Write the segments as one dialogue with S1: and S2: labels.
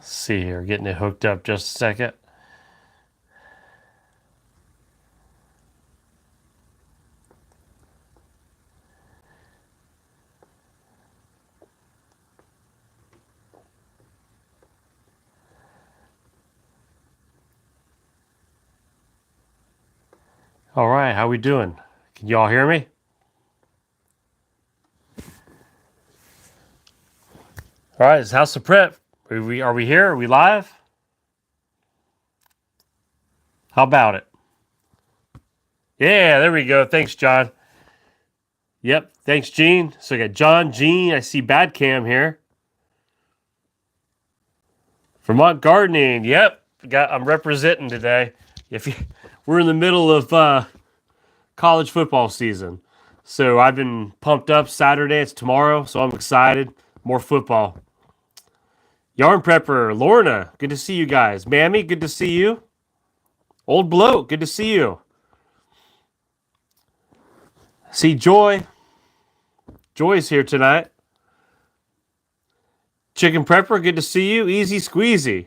S1: See here, getting it hooked up just a second. All right, how we doing? Can y'all hear me? All right, it's House of Prep. Are we here? Are we live? How about it? Yeah, there we go. Thanks, John. Yep, thanks, Gene. So I got John, Gene. I see Bad Cam here. Vermont Gardening. Yep, I'm representing today. If you, we're in the middle of college football season, so I've been pumped up. Saturday, it's tomorrow, so I'm excited. More football. Yarn Prepper, Lorna, good to see you guys. Mammy, good to see you. Old Bloke, good to see you. See Joy. Joy's here tonight. Chicken Prepper, good to see you. Easy Squeezy.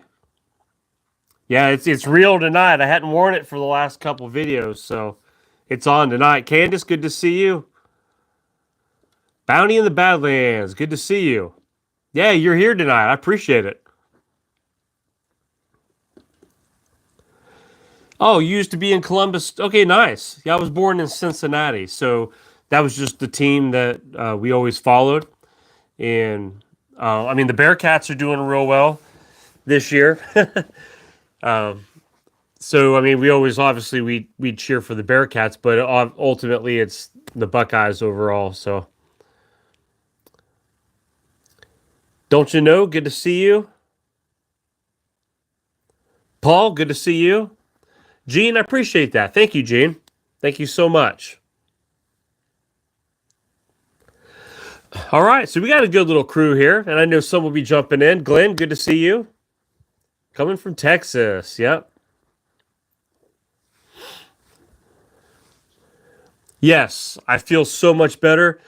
S1: Yeah, it's real tonight. I hadn't worn it for the last couple videos, so it's on tonight. Candace, good to see you. Bounty in the Badlands, good to see you. Yeah, you're here tonight. I appreciate it. Oh, you used to be in Columbus. Okay, nice. Yeah, I was born in Cincinnati, so that was just the team that we always followed. And I mean, the Bearcats are doing real well this year. So I mean, we always obviously we cheer for the Bearcats, but ultimately it's the Buckeyes overall. So don't you know? Good to see you, Paul. Good to see you, Gene. I appreciate that. Thank you, Gene. Thank you so much. All right, so we got a good little crew here, and I know some will be jumping in. Glenn, good to see you. Coming from Texas. Yep. Yes, I feel so much better.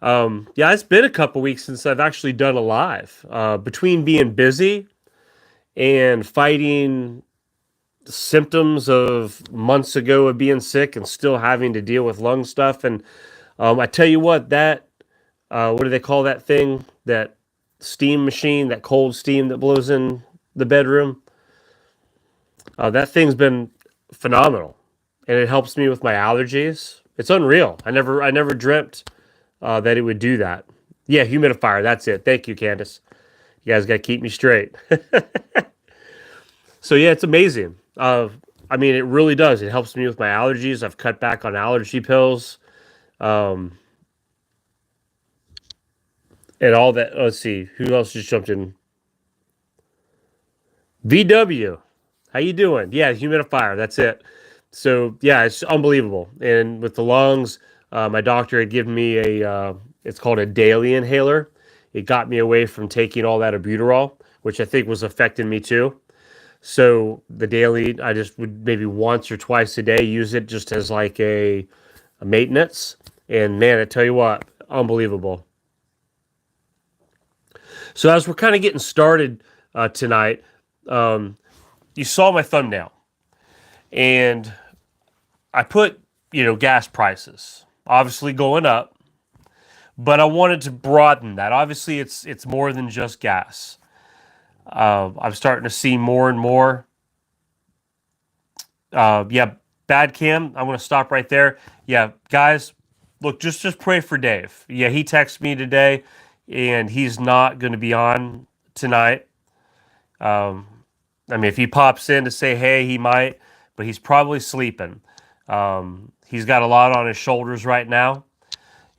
S1: Yeah, it's been a couple weeks since I've actually done a live. Between being busy and fighting symptoms of months ago of being sick and still having to deal with lung stuff. And I tell you what, that, what do they call that thing? That steam machine, that cold steam that blows in the bedroom? That thing's been phenomenal. And it helps me with my allergies. It's unreal. I never dreamt that it would do that. Yeah, humidifier. That's it. Thank you, Candace. You guys got to keep me straight. So yeah, it's amazing. I mean, it really does. It helps me with my allergies. I've cut back on allergy pills, um, and all that. Let's see, who else just jumped in? VW, how you doing? Yeah, humidifier. That's it. So yeah, it's unbelievable. And with the lungs, my doctor had given me a. It's called a daily inhaler. It got me away from taking all that albuterol, which I think was affecting me too. So the daily, I just would maybe once or twice a day use it just as like a maintenance. And man, I tell you what, unbelievable. So as we're kind of getting started tonight, um, you saw my thumbnail, and I put gas prices obviously going up, but I wanted to broaden that. Obviously, it's more than just gas. I'm starting to see more and more. Yeah, bad Cam. I'm going to stop right there. Yeah, guys, look, just pray for Dave. Yeah, he texted me today, and he's not going to be on tonight. Um, I mean, if he pops in to say hey, he might, but he's probably sleeping. He's got a lot on his shoulders right now.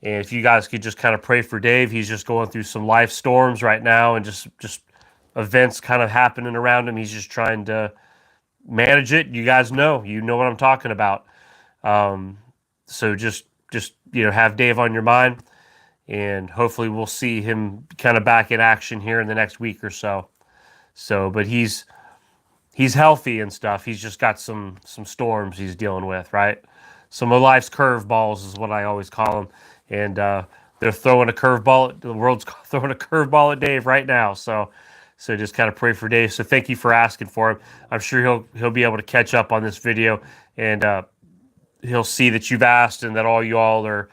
S1: And if you guys could just kind of pray for Dave, he's just going through some life storms right now, and just events kind of happening around him. He's just trying to manage it. You know what I'm talking about. So just have Dave on your mind, and hopefully we'll see him kind of back in action here in the next week or so. So, but he's healthy and stuff. He's just got some storms he's dealing with, right? Some of life's curveballs is what I always call them, and they're throwing a curveball. The world's throwing a curveball at Dave right now. So So just kind of pray for Dave. So thank you for asking for him. I'm sure he'll be able to catch up on this video, and he'll see that you've asked and that all y'all are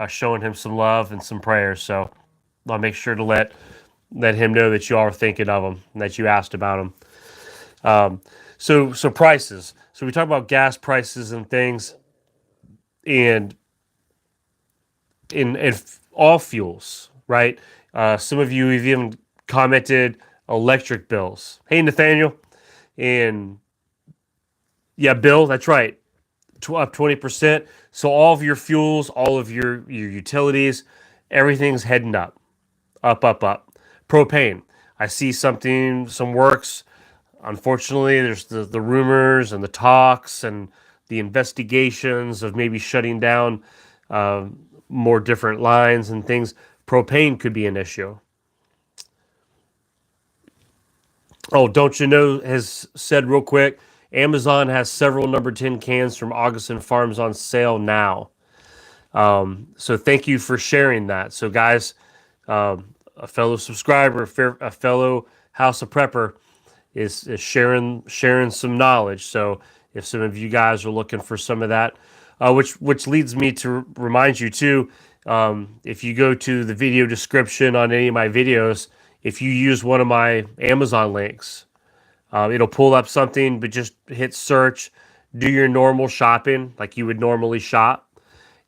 S1: showing him some love and some prayers. So I'll make sure to let him know that you all are thinking of him and that you asked about him. So prices. So we talk about gas prices and things, and in all fuels, right? Some of you have even commented electric bills. Hey, Nathaniel, and yeah, Bill, that's right, up 20%. So all of your fuels, all of your utilities, everything's heading up, up. Propane. I see some works. Unfortunately, there's the rumors and the talks and the investigations of maybe shutting down more different lines and things. Propane could be an issue. Oh, don't you know, has said real quick, Amazon has several number 10 cans from Augustin Farms on sale now. So thank you for sharing that. So guys, a fellow subscriber, a fellow House of Prepper is sharing some knowledge. So if some of you guys are looking for some of that, which leads me to remind you too, if you go to the video description on any of my videos, if you use one of my Amazon links, it'll pull up something, but just hit search, do your normal shopping like you would normally shop.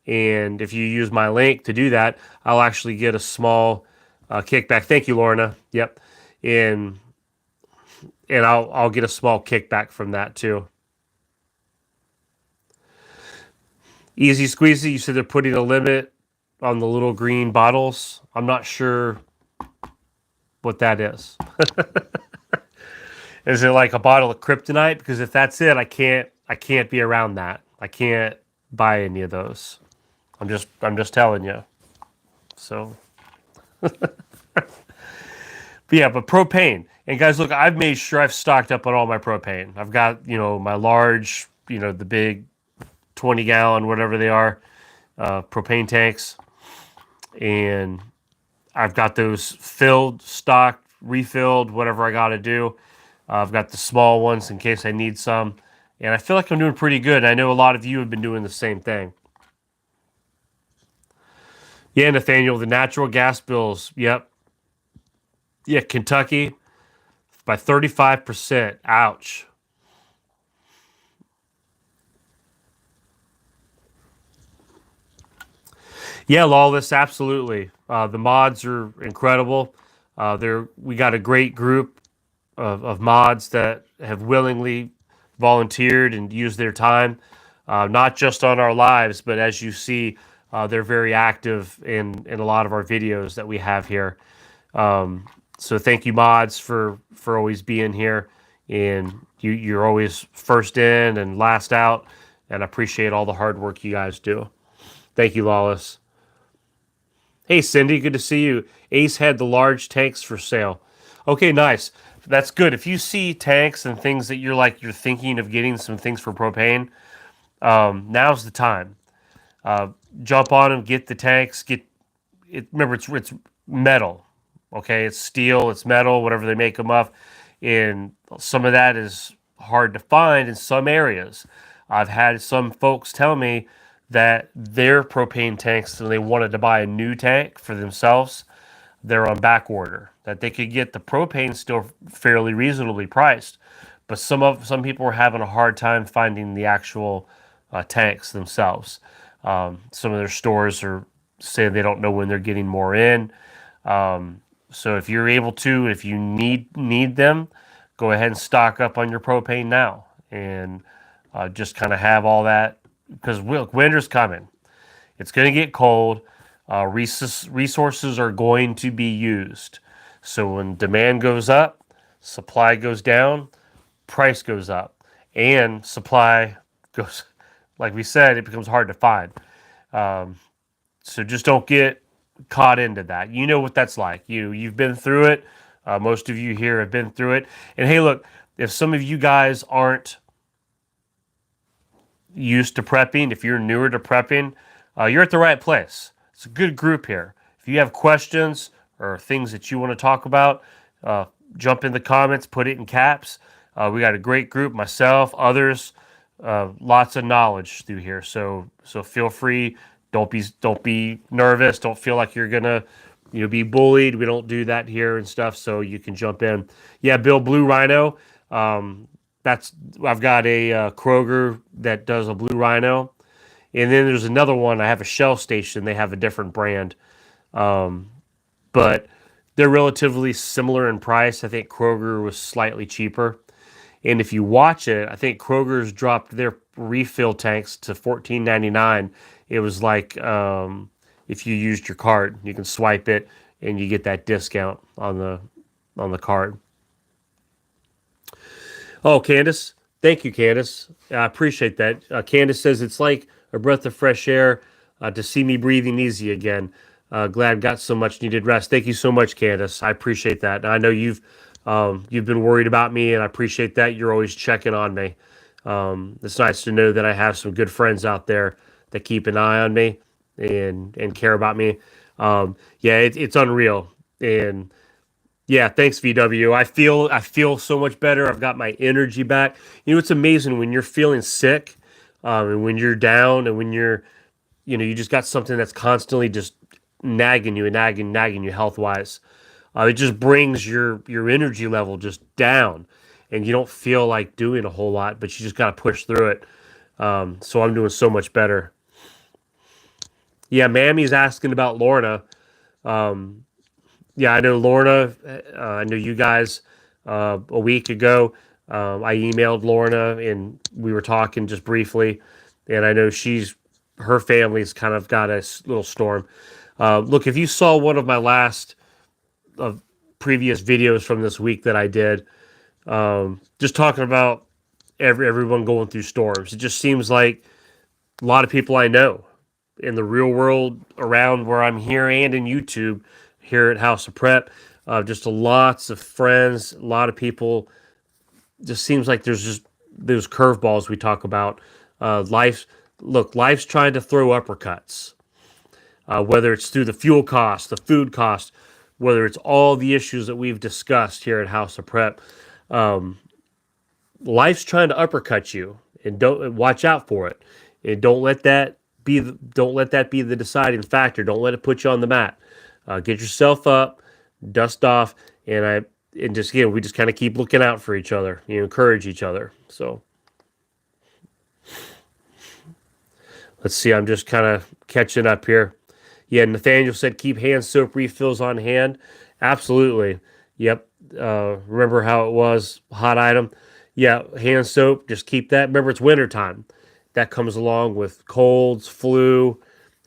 S1: And if you use my link to do that, I'll actually get a small kickback. Thank you, Lorna. Yep. And I'll get a small kickback from that too. Easy Squeezy, you said they're putting a limit on the little green bottles. I'm not sure what that is. Is it like a bottle of kryptonite? Because if that's it, I can't be around that. I can't buy any of those. I'm just telling you. So but propane. And guys, look, I've made sure I've stocked up on all my propane. I've got, my large, the big 20-gallon, whatever they are, propane tanks. And I've got those filled, stocked, refilled, whatever I got to do. I've got the small ones in case I need some. And I feel like I'm doing pretty good. I know a lot of you have been doing the same thing. Yeah, Nathaniel, the natural gas bills. Yep. Yeah, Kentucky by 35%. Ouch. Yeah, Lawless, absolutely. The mods are incredible. We got a great group of mods that have willingly volunteered and used their time, not just on our lives, but as you see, they're very active in a lot of our videos that we have here. So thank you, mods, for always being here, and you're always first in and last out, and I appreciate all the hard work you guys do. Thank you, Lawless. Hey, Cindy, good to see you. Ace had the large tanks for sale. Okay, nice. That's good. If you see tanks and things that you're thinking of getting some things for propane, now's the time. Jump on them, get the tanks, get it. Remember, it's metal. Okay, it's steel, it's metal, whatever they make them of. And some of that is hard to find in some areas. I've had some folks tell me that their propane tanks, and they wanted to buy a new tank for themselves, they're on back order. That they could get the propane still fairly reasonably priced, but some people were having a hard time finding the actual tanks themselves. Some of their stores are saying they don't know when they're getting more in. So if you're able to, if you need them, go ahead and stock up on your propane now, and just kind of have all that, because winter's coming. It's going to get cold. Resources are going to be used. So when demand goes up, supply goes down, price goes up, and supply goes, like we said, it becomes hard to find. So just don't get caught into that. You know what that's like. You've been through it. Most of you here have been through it. And hey, look, if some of you guys aren't used to prepping, if you're newer to prepping, you're at the right place. It's a good group here. If you have questions or things that you want to talk about, jump in the comments, put it in caps. We got a great group, myself, others, lots of knowledge through here. So feel free. Don't be nervous. Don't feel like you're gonna be bullied. We don't do that here and stuff. So you can jump in. Yeah, Bill, Blue Rhino. Um, that's I've got a Kroger that does a Blue Rhino, and then there's another one. I have a Shell station. They have a different brand, but they're relatively similar in price. I think Kroger was slightly cheaper. And if you watch it, I think Kroger's dropped their refill tanks to $14.99. It was like if you used your card, you can swipe it and you get that discount on the card. Oh, Candace, thank you, Candace. I appreciate that. Candace says it's like a breath of fresh air to see me breathing easy again. Glad got some much needed rest. Thank you so much, Candace. I appreciate that. And I know you've been worried about me, and I appreciate that. You're always checking on me. It's nice to know that I have some good friends out there that keep an eye on me and care about me. Yeah, it's unreal. And yeah, thanks VW. I feel so much better. I've got my energy back. It's amazing when you're feeling sick, and when you're down, and when you just got something that's constantly just nagging you and nagging you health wise. It just brings your energy level just down, and you don't feel like doing a whole lot, but you just got to push through it. So I'm doing so much better. Yeah, Mammy's asking about Lorna. Um, yeah, I know Lorna. I know you guys a week ago. I emailed Lorna and we were talking just briefly, and I know her family's kind of got a little storm. Look, if you saw one of my last of previous videos from this week that I did, just talking about everyone going through storms. It just seems like a lot of people I know in the real world around where I'm here and in YouTube here at House of Prep. Just lots of friends, a lot of people. Just seems like there's just those curveballs we talk about. Life's trying to throw uppercuts, whether it's through the fuel cost, the food cost, whether it's all the issues that we've discussed here at House of Prep. Life's trying to uppercut you, and don't watch out for it. And don't let that be the deciding factor. Don't let it put you on the mat. Get yourself up, dust off, and just again we just kind of keep looking out for each other. Encourage each other. So let's see. I'm just kind of catching up here. Yeah, Nathaniel said keep hand soap refills on hand. Absolutely. Yep. Remember how it was hot item? Yeah, hand soap. Just keep that. Remember, it's wintertime. That comes along with colds, flu,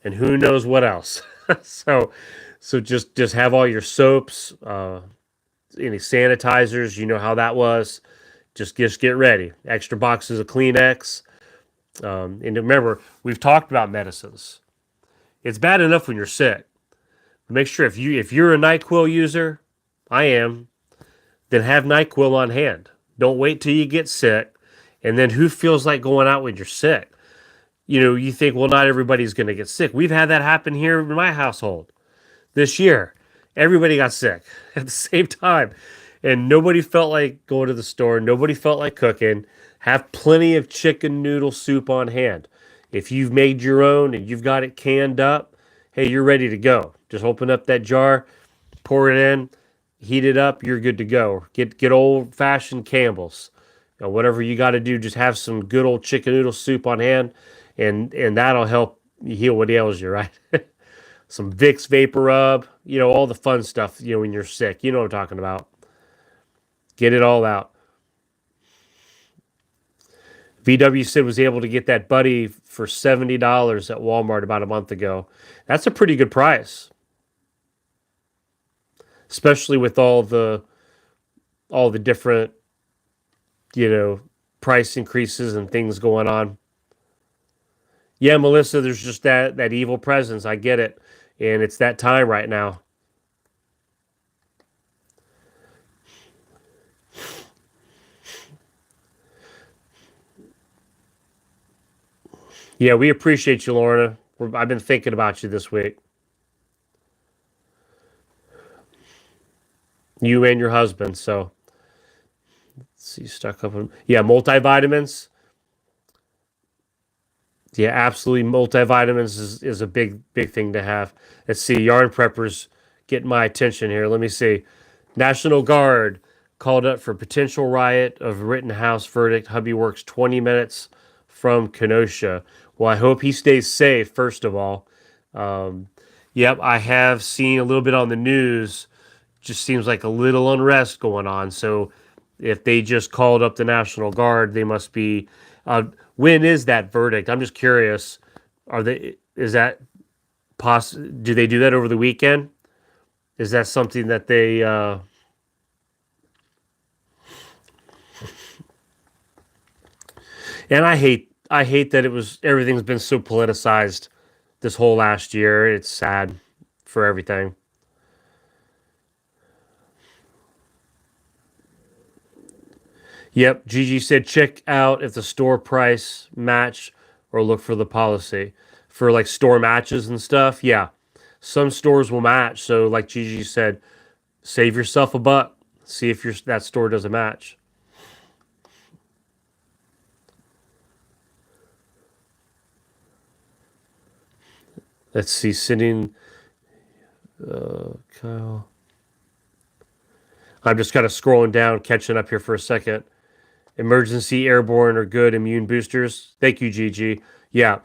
S1: and who knows what else. so, so just have all your soaps, any sanitizers. You know how that was. Just get ready. Extra boxes of Kleenex. And remember, we've talked about medicines. It's bad enough when you're sick. Make sure if you're a NyQuil user, I am, then have NyQuil on hand. Don't wait till you get sick. And then who feels like going out when you're sick? You think, well, not everybody's going to get sick. We've had that happen here in my household this year. Everybody got sick at the same time. And nobody felt like going to the store. Nobody felt like cooking. Have plenty of chicken noodle soup on hand. If you've made your own and you've got it canned up, hey, you're ready to go. Just open up that jar, pour it in, heat it up, you're good to go. Get old-fashioned Campbell's. Whatever you got to do, just have some good old chicken noodle soup on hand, and that'll help you heal what ails you, right? Some Vicks Vapor Rub, all the fun stuff, when you're sick. You know what I'm talking about. Get it all out. VW said was able to get that buddy for $70 at Walmart about a month ago. That's a pretty good price, especially with all the different price increases and things going on. Yeah, Melissa, there's just that evil presence. I get it, and it's that time right now. Yeah, we appreciate you, Lorna. I've been thinking about you this week. You and your husband. So let's see, stuck up on yeah, multivitamins. Yeah, absolutely. Multivitamins is a big thing to have. Let's see, yarn preppers getting my attention here. Let me see. National Guard called up for potential riot of Rittenhouse verdict. Hubby works 20 minutes from Kenosha. Well, I hope he stays safe, first of all. Um, yep, I have seen a little bit on the news. Just seems like a little unrest going on. So if they just called up the National Guard, they must be. Uh, when is that verdict? I'm just curious. Are they? Is that Do they do that over the weekend? Is that something that they? And I hate that everything's been so politicized this whole last year. It's sad for everything. Yep, Gigi said check out if the store price match or look for the policy for like store matches and stuff. Yeah, some stores will match. So like Gigi said, save yourself a buck. See if that store doesn't match. Let's see, sitting. Kyle. I'm just kind of scrolling down, catching up here for a second. Emergency airborne or good immune boosters. Thank you, Gigi. Yeah,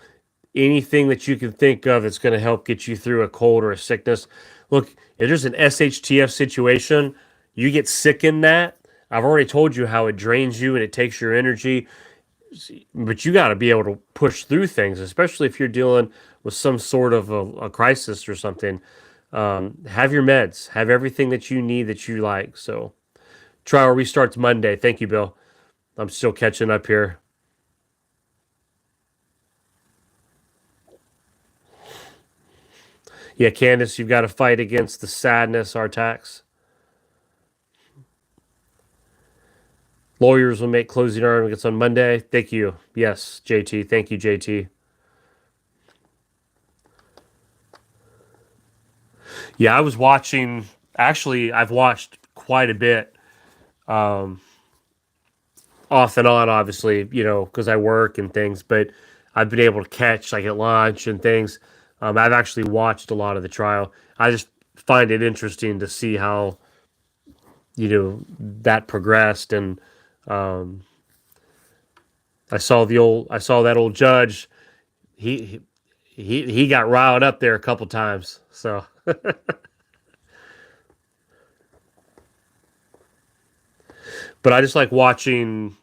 S1: anything that you can think of that's going to help get you through a cold or a sickness. Look, if there's an SHTF situation, you get sick in that. I've already told you how it drains you and it takes your energy, but you got to be able to push through things, especially if you're dealing with some sort of a crisis or something. Have your meds, have everything that you need that you like. So, trial restarts Monday. Thank you, Bill. I'm still catching up here. Yeah, Candace, you've got to fight against the sadness, our tax. Lawyers will make closing arguments on Monday. Thank you. Yes, JT. Thank you, JT. Yeah, I was watching. Actually, I've watched quite a bit, um, off and on, obviously, because I work and things, but I've been able to catch like at lunch and things. I've actually watched a lot of the trial. I just find it interesting to see how, that progressed. And um, I saw that old judge. He, he got riled up there a couple times. So, but I just like watching,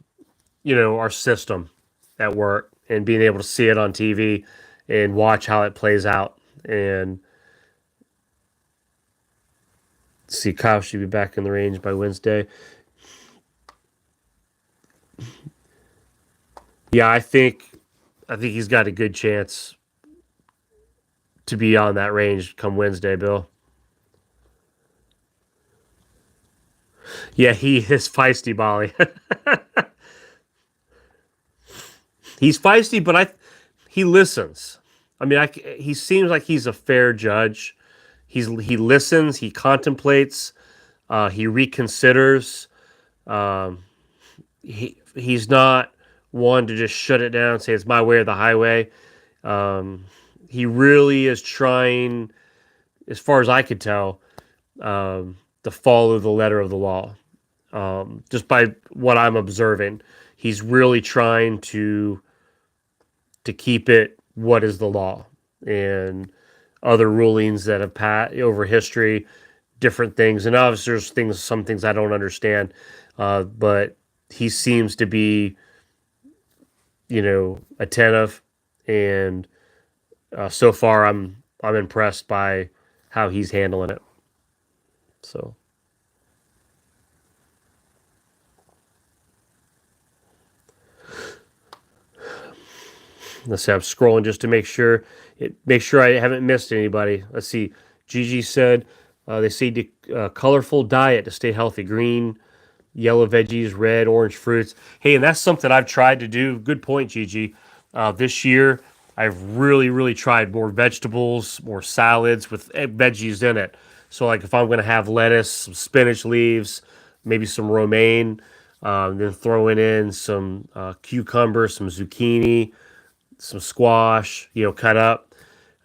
S1: our system at work and being able to see it on TV and watch how it plays out. And see, Kyle should be back in the range by Wednesday. Yeah, I think he's got a good chance to be on that range come Wednesday, Bill. Yeah, he is feisty, Bolly. He's feisty, but he listens. I mean, he seems like he's a fair judge. He listens, he contemplates, he reconsiders. Um, he's not one to just shut it down and say it's my way or the highway. Um, he really is trying, as far as I could tell, to follow the letter of the law. Just by what I'm observing, he's really trying to keep it what is the law, and other rulings that have passed over history, different things. And obviously, there's some things I don't understand, but he seems to be, attentive, and so far, I'm impressed by how he's handling it. So let's see. I'm scrolling just to make sure I haven't missed anybody. Let's see. Gigi said they say colorful diet to stay healthy. Green, yellow veggies, red, orange fruits. Hey, and that's something I've tried to do. Good point, Gigi. This year, I've really, really tried more vegetables, more salads with veggies in it. So like if I'm going to have lettuce, some spinach leaves, maybe some romaine, then throwing in some cucumber, some zucchini, some squash, cut up,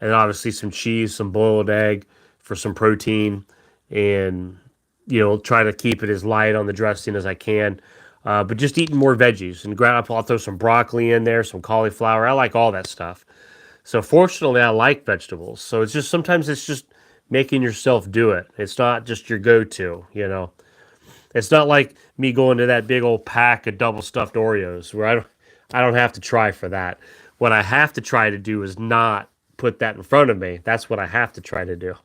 S1: and obviously some cheese, some boiled egg for some protein, and try to keep it as light on the dressing as I can. But just eating more veggies and I'll throw some broccoli in there, some cauliflower. I like all that stuff. So fortunately, I like vegetables. So it's just sometimes it's just making yourself do it. It's not just your go-to. It's not like me going to that big old pack of double stuffed Oreos where I don't have to try for that. What I have to try to do is not put that in front of me. That's what I have to try to do.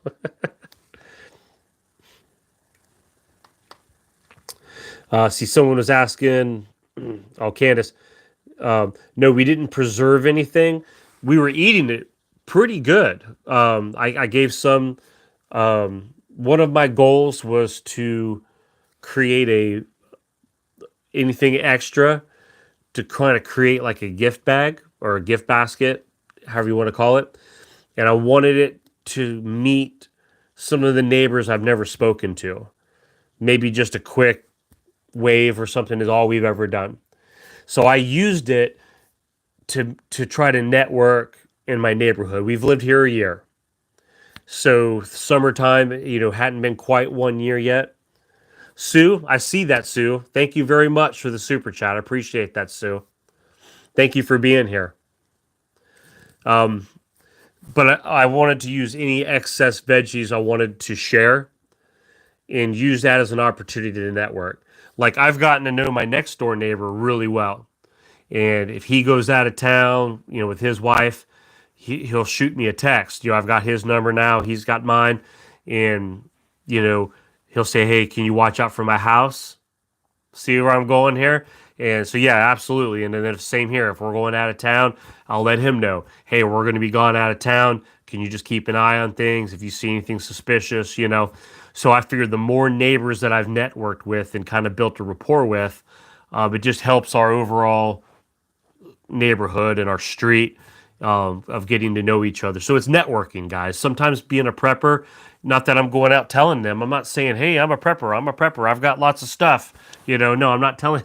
S1: See, someone was asking, oh, Candace, no, we didn't preserve anything. We were eating it pretty good. I gave some. One of my goals was to create anything extra to kind of create like a gift bag or a gift basket, however you want to call it. And I wanted it to meet some of the neighbors I've never spoken to. Maybe just a quick wave or something is all we've ever done. So I used it to try to network in my neighborhood. We've lived here a year. So summertime, hadn't been quite 1 year yet. Sue, I see that, Sue. Thank you very much for the super chat. I appreciate that, Sue. Thank you for being here. But I wanted to use any excess veggies I wanted to share and use that as an opportunity to network. Like I've gotten to know my next door neighbor really well. And if he goes out of town, with his wife, he'll shoot me a text. I've got his number now. He's got mine. And, he'll say, hey, can you watch out for my house? See where I'm going here? And so, yeah, absolutely. And then the same here. If we're going out of town, I'll let him know. Hey, we're going to be gone out of town. Can you just keep an eye on things? If you see anything suspicious, So I figured the more neighbors that I've networked with and kind of built a rapport with, it just helps our overall neighborhood and our street of getting to know each other. So it's networking, guys. Sometimes being a prepper, not that I'm going out telling them. I'm not saying, hey, I'm a prepper. I'm a prepper. I've got lots of stuff. No, I'm not telling.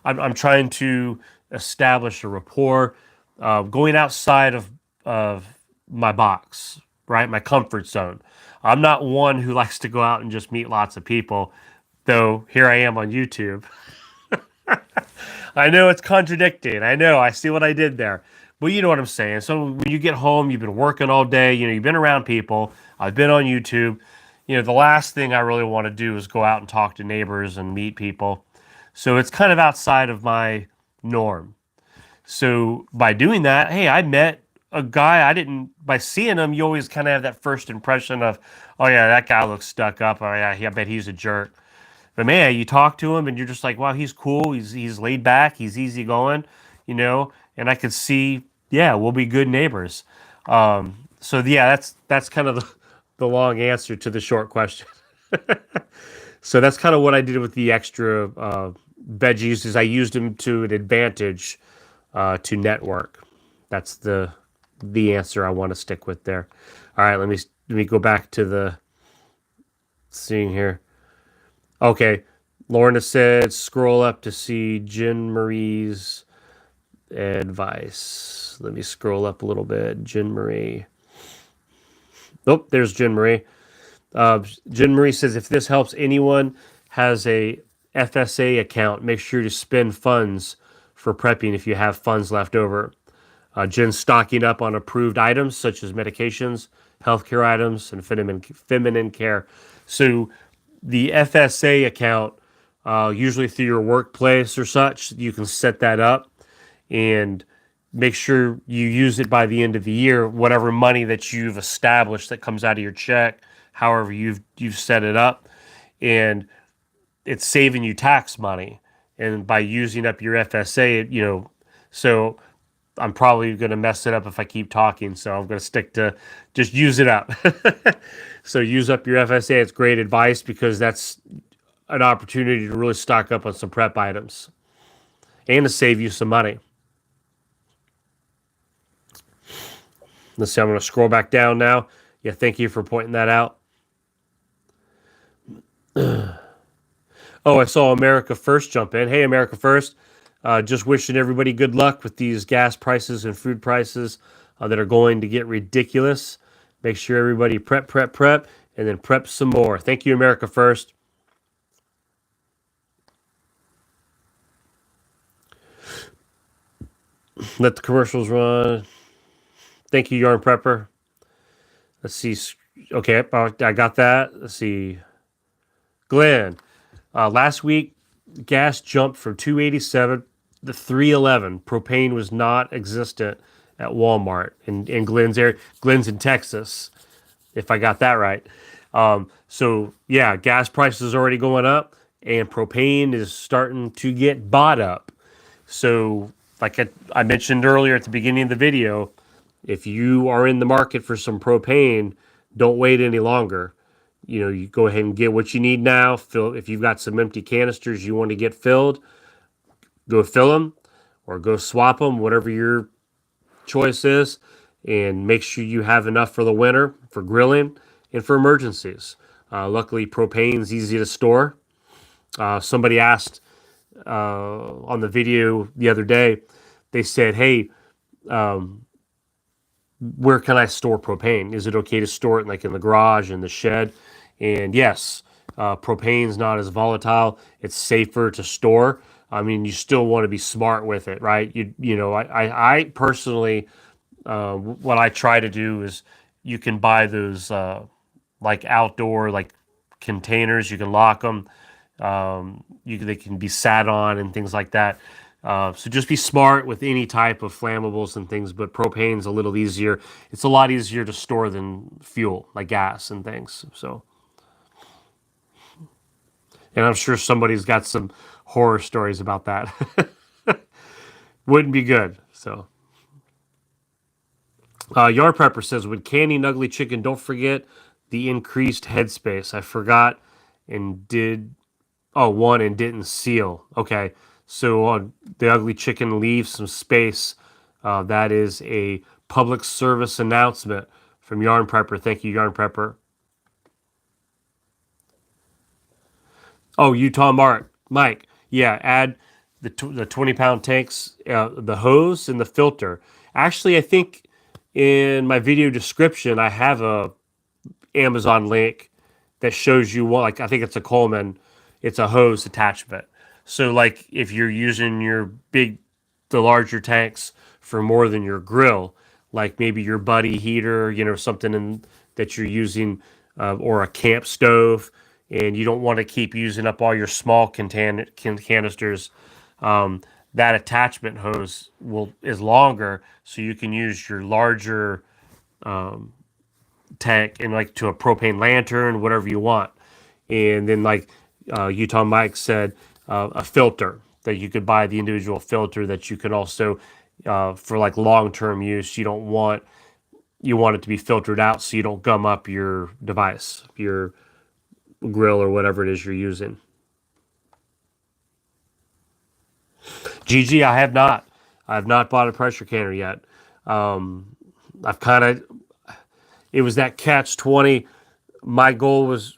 S1: I'm trying to establish a rapport, going outside of my box, right? My comfort zone. I'm not one who likes to go out and just meet lots of people, though here I am on YouTube. I know it's contradicting. I know. I see what I did there. But you know what I'm saying. So when you get home, you've been working all day, you've been around people. I've been on YouTube. The last thing I really want to do is go out and talk to neighbors and meet people. So it's kind of outside of my norm. So by doing that, hey, I met a guy by seeing him, you always kind of have that first impression of, oh yeah, that guy looks stuck up. Oh yeah, I bet he's a jerk. But man, you talk to him and you're just like, wow, he's cool. He's laid back. He's easygoing, and I could see, yeah, we'll be good neighbors. So yeah, that's kind of the long answer to the short question. So that's kind of what I did with the extra veggies is I used them to an advantage to network. That's the answer I want to stick with there. All right, let me go back to the seeing here. Okay, Lorna said scroll up to see Jen Marie's advice. Let me scroll up a little bit. Jen Marie. Oh, there's Jen Marie. Jen Marie says if this helps anyone has a FSA account, make sure to spend funds for prepping if you have funds left over. Jen's stocking up on approved items such as medications, healthcare items, and feminine care. So the FSA account, usually through your workplace or such, you can set that up and make sure you use it by the end of the year. Whatever money that you've established that comes out of your check, however you've set it up, and it's saving you tax money. And by using up your FSA, so I'm probably going to mess it up if I keep talking. So I'm going to stick to just use it up. So use up your FSA. It's great advice because that's an opportunity to really stock up on some prep items and to save you some money. Let's see. I'm going to scroll back down now. Yeah, thank you for pointing that out. Oh, I saw America First jump in. Hey, America First. Just wishing everybody good luck with these gas prices and food prices that are going to get ridiculous. Make sure everybody prep, and then prep some more. Thank you, America First. Let the commercials run. Thank you, Yarn Prepper. Let's see. Okay, I got that. Let's see. Glenn, last week gas jumped from 287 to 311. Propane was not existent at Walmart in Glenn's area. Glenn's in Texas, if I got that right. So yeah, gas prices are already going up, and propane is starting to get bought up. So, like I mentioned earlier at the beginning of the video, if you are in the market for some propane, don't wait any longer. You go ahead and get what you need now. Fill if you've got some empty canisters you want to get filled, go fill them or go swap them, whatever your choice is, and make sure you have enough for the winter for grilling and for emergencies. Luckily, propane's easy to store. Somebody asked on the video the other day, they said, "Hey, where can I store propane? Is it okay to store it like in the garage, in the shed?" And yes, propane's not as volatile. It's safer to store. I mean, you still want to be smart with it, right? I personally, what I try to do is you can buy those like outdoor like containers. You can lock them. They can be sat on and things like that. So just be smart with any type of flammables and things, but propane's a little easier. It's a lot easier to store than fuel, like gas and things. So, and I'm sure somebody's got some horror stories about that. Wouldn't be good. So, Yard Prepper says, when canning ugly chicken, don't forget the increased headspace. I forgot and did. Oh, one and didn't seal. Okay. So the ugly chicken leaves some space. That is a public service announcement from Yarn Prepper. Thank you, Yarn Prepper. Oh, Utah Mike. Yeah, add the 20-pound tanks, the hose and the filter. Actually, I think in my video description I have a Amazon link that shows you what, like I think it's a Coleman, it's a hose attachment. So like if you're using the larger tanks for more than your grill, like maybe your buddy heater, something that you're using, or a camp stove, and you don't want to keep using up all your small canisters, that attachment hose is longer, so you can use your larger tank and like to a propane lantern, whatever you want. And then like Utah Mike said, a filter that you could buy the individual filter that you can also for like long-term use. You want it to be filtered out so you don't gum up your device, your grill or whatever it is you're using. GG, I have not. I have not bought a pressure canner yet. I've kind of. It was that catch 20. My goal was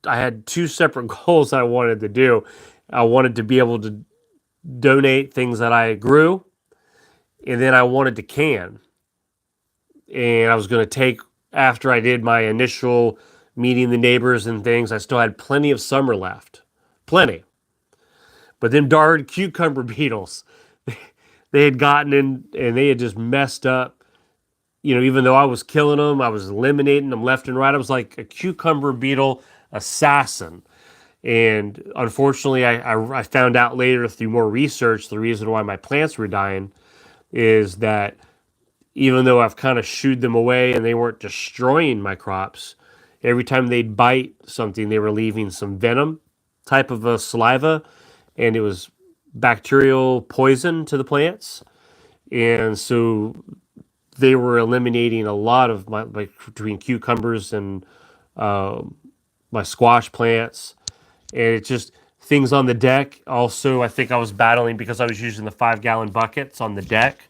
S1: I had two separate goals I wanted to do. I wanted to be able to donate things that I grew, and then I wanted to can. And I was going to take, after I did my initial meeting the neighbors and things, I still had plenty of summer left. Plenty. But them darn cucumber beetles, they had gotten in and they had just messed up. Even though I was killing them, I was eliminating them left and right. I was like a cucumber beetle assassin. And unfortunately, I found out later through more research, the reason why my plants were dying is that even though I've kind of shooed them away and they weren't destroying my crops, every time they'd bite something, they were leaving some venom type of a saliva, and it was bacterial poison to the plants. And so they were eliminating a lot of my, like between cucumbers and my squash plants. And it's just things on the deck. Also, I think I was battling because I was using the 5-gallon buckets on the deck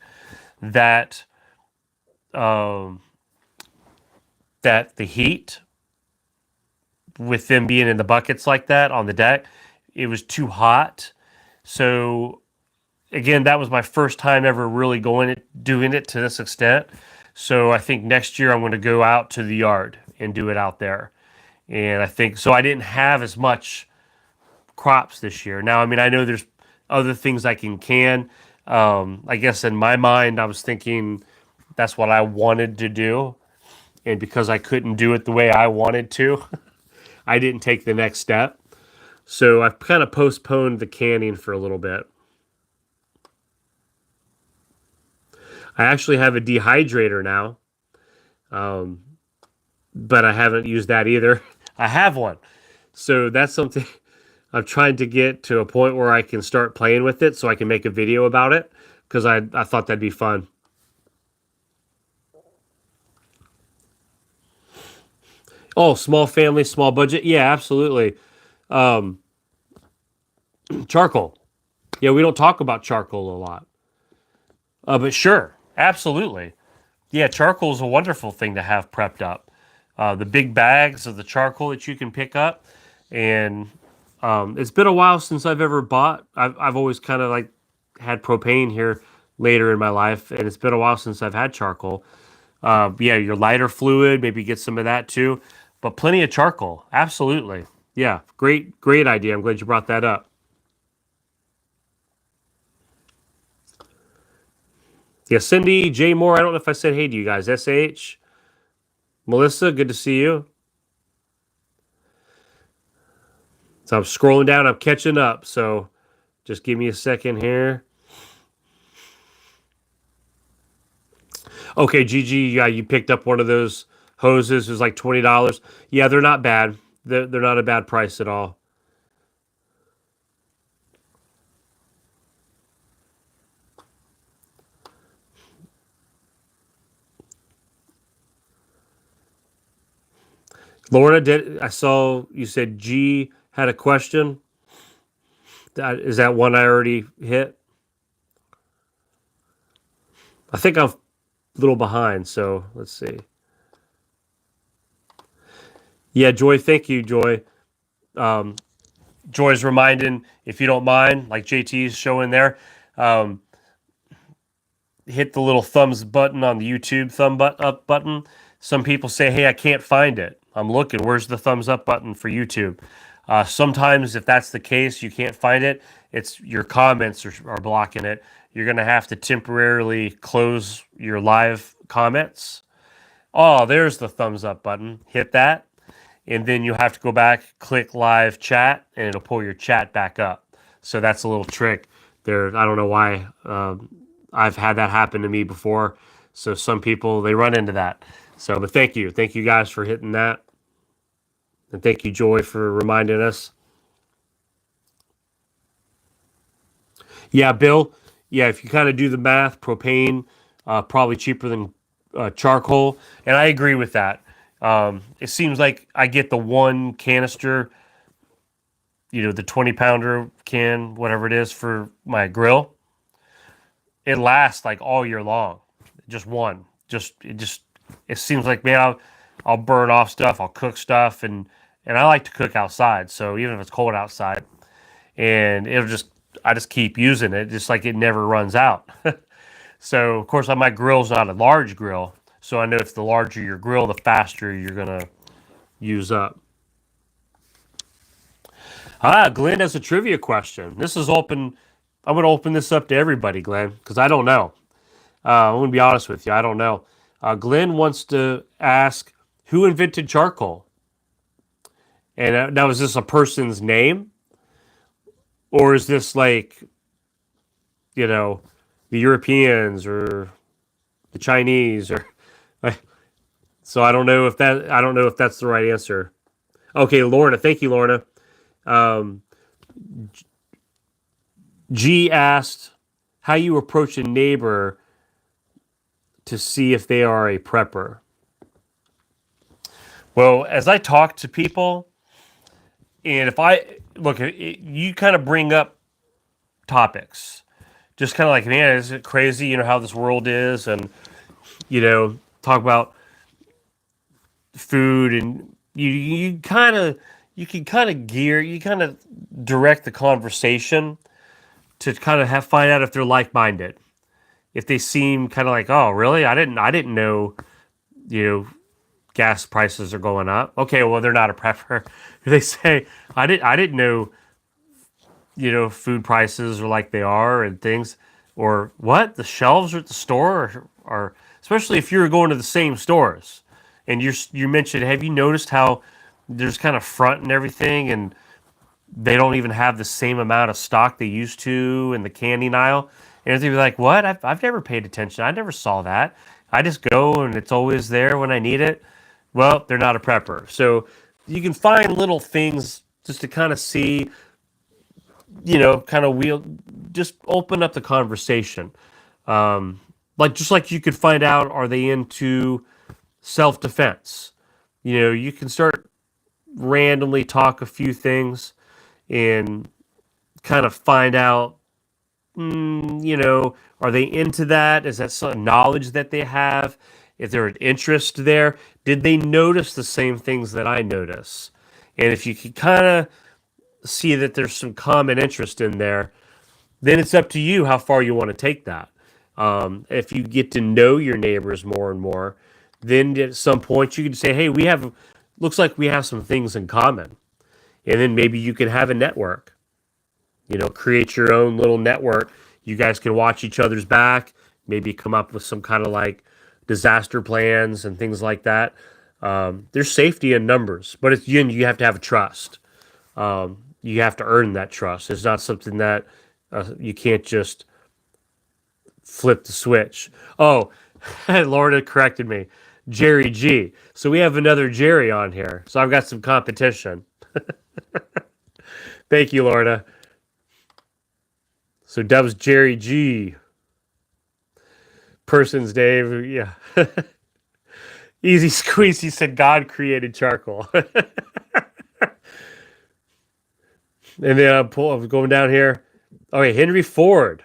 S1: that that the heat with them being in the buckets like that on the deck, it was too hot. So again, that was my first time ever really doing it to this extent. So I think next year I'm going to go out to the yard and do it out there. And I think so. I didn't have as much crops this year. Now, I mean, I know there's other things I can. I guess in my mind, I was thinking that's what I wanted to do. And because I couldn't do it the way I wanted to, I didn't take the next step. So I've kind of postponed the canning for a little bit. I actually have a dehydrator now, but I haven't used that either. I have one. So that's something I'm trying to get to a point where I can start playing with it so I can make a video about it because I thought that'd be fun. Oh, small family, small budget. Yeah, absolutely. Charcoal. Yeah, we don't talk about charcoal a lot. But sure, absolutely. Yeah, charcoal is a wonderful thing to have prepped up. The big bags of the charcoal that you can pick up. And it's been a while since I've ever bought. I've always kind of like had propane here later in my life, and it's been a while since I've had charcoal. Yeah, your lighter fluid, maybe get some of that too. But plenty of charcoal, absolutely. Yeah, great idea. I'm glad you brought that up. Yeah, Cindy, J Moore. I don't know if I said hey to you guys. SH, Melissa, good to see you. So I'm scrolling down. I'm catching up. So just give me a second here. Okay, Gigi, yeah, you picked up one of those hoses. It was like $20. Yeah, they're not bad. They're not a bad price at all. Lorna, I saw you said G had a question. Is that one I already hit? I think I'm a little behind, so let's see. Yeah, Joy, thank you, Joy. Joy's reminding, if you don't mind, like JT's showing there, um, hit the little thumbs button on the YouTube up button. Some people say, hey, I can't find it. I'm looking. Where's the thumbs up button for YouTube? Sometimes if that's the case, you can't find it. It's your comments are blocking it. You're going to have to temporarily close your live comments. Oh, there's the thumbs up button. Hit that. And then you have to go back, click live chat, and it'll pull your chat back up. So that's a little trick there. I don't know why I've had that happen to me before. So some people, they run into that. So, but thank you. Thank you guys for hitting that. And thank you, Joy, for reminding us. Yeah, Bill. Yeah, if you kind of do the math, propane, probably cheaper than charcoal. And I agree with that. It seems like I get the one canister, the 20-pounder can, whatever it is, for my grill. It lasts like all year long. Just one. It seems like, man, I'll burn off stuff, I'll cook stuff, and I like to cook outside. So even if it's cold outside, and I just keep using it, just like it never runs out. So of course, my grill's not a large grill, so I know if the larger your grill, the faster you're gonna use up. Glenn has a trivia question. This is open. I'm going to open this up to everybody, Glenn, because I don't know. I'm going to be honest with you. I don't know. Glenn wants to ask, who invented charcoal? And now, is this a person's name? Or is this like, the Europeans or the Chinese? So I don't know if that's the right answer. Okay, Lorna. Thank you, Lorna. G asked how you approach a neighbor to see if they are a prepper. Well, as I talk to people, and if I look, you kind of bring up topics, just kind of like, man, is it crazy? How this world is, and talk about food and you kind of you can kind of gear you kind of direct the conversation to kind of have find out if they're like-minded. If they seem kind of like, oh, really? I didn't know, you know, gas prices are going up. Okay, well, they're not a prepper. If they say, I didn't know, food prices are like they are and things, or what? The shelves at the store are especially if you're going to the same stores, and you mentioned, have you noticed how there's kind of front and everything, and they don't even have the same amount of stock they used to in the candy aisle. And they'd be like, what? I've never paid attention. I never saw that. I just go and it's always there when I need it. Well, they're not a prepper. So you can find little things just to kind of see, kind of just open up the conversation. Just like you could find out, are they into self defense? You can start randomly talk a few things and kind of find out, are they into that? Is that some knowledge that they have? Is there an interest there? Did they notice the same things that I notice? And if you can kind of see that there's some common interest in there, then it's up to you how far you want to take that. If you get to know your neighbors more and more, then at some point you can say, hey, looks like we have some things in common. And then maybe you can have a network. Create your own little network. You guys can watch each other's back, maybe come up with some kind of like disaster plans and things like that. There's safety in numbers, but you have to have a trust. You have to earn that trust. It's not something that you can't just flip the switch. Oh, Lorna corrected me. Jerry G. So we have another Jerry on here. So I've got some competition. Thank you, Lorna. So Dub's Jerry G. Persons Dave. Yeah. Easy squeeze. He said God created charcoal. And then I'm going down here. Okay, Henry Ford.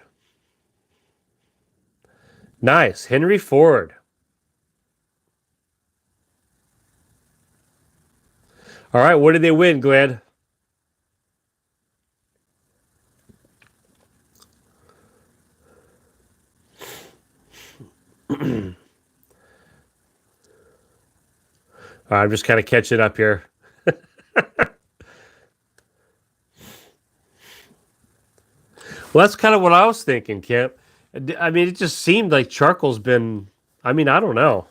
S1: Nice. Henry Ford. All right, what did they win, Glenn? I'm just kind of catching up here. Well, that's kind of what I was thinking, Kip. I mean, it just seemed like charcoal's been. I mean, I don't know.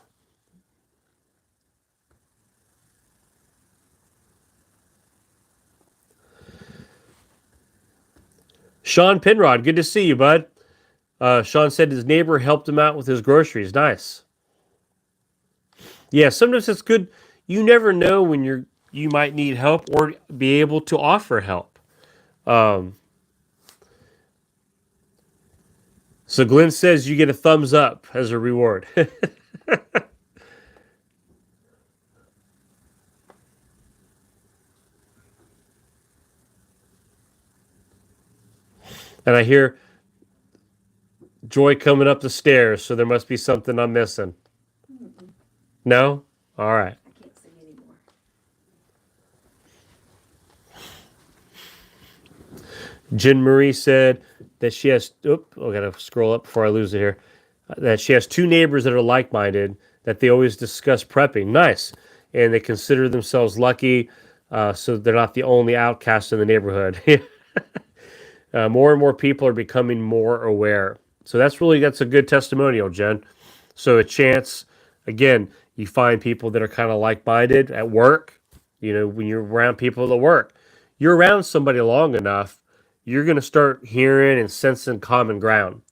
S1: Sean Penrod, good to see you, bud. Sean said his neighbor helped him out with his groceries. Nice. Yeah, sometimes it's good. You never know when you might need help or be able to offer help. Um, so Glenn says you get a thumbs up as a reward. And I hear Joy coming up the stairs, so there must be something I'm missing. No? All right.
S2: I can't sing anymore.
S1: Jen Marie said that she has. Oop, I gotta scroll up before I lose it here. That she has two neighbors that are like-minded. That they always discuss prepping. Nice, and they consider themselves lucky, so they're not the only outcast in the neighborhood. More and more people are becoming more aware. So that's a good testimonial, Jen. So a chance, again, you find people that are kind of like-minded at work. When you're around people at work, you're around somebody long enough, you're going to start hearing and sensing common ground.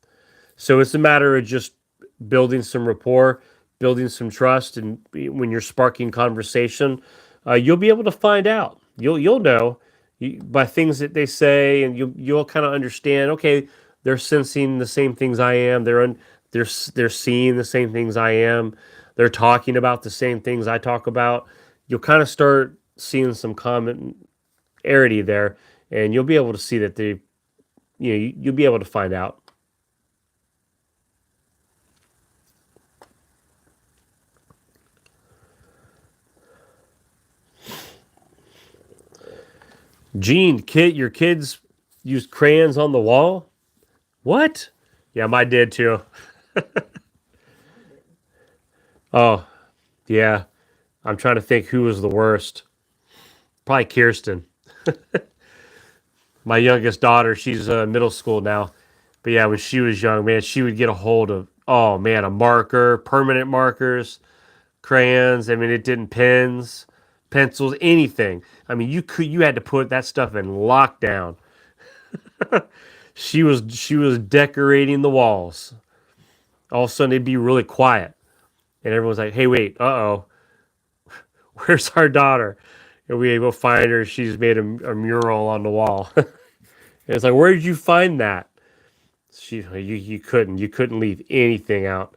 S1: So it's a matter of just building some rapport, building some trust, and when you're sparking conversation, you'll be able to find out. You'll know by things that they say, and you'll kind of understand. Okay, they're sensing the same things I am. They're seeing the same things I am. They're talking about the same things I talk about. You'll kind of start seeing some commonality there, and you'll be able to see that you'll be able to find out. Gene, your kids use crayons on the wall? What? Yeah, mine did too. Oh, yeah. I'm trying to think who was the worst. Probably Kirsten. My youngest daughter, she's middle school now. But yeah, when she was young, man, she would get a hold of, oh man, a marker, permanent markers, crayons. I mean, it didn't pens, pencils, anything. I mean, you had to put that stuff in lockdown. She was decorating the walls. All of a sudden, it'd be really quiet, and everyone's like, "Hey, wait, uh-oh, where's our daughter?" And we go find her. She's made a mural on the wall. And it's like, where did you find that? You couldn't leave anything out.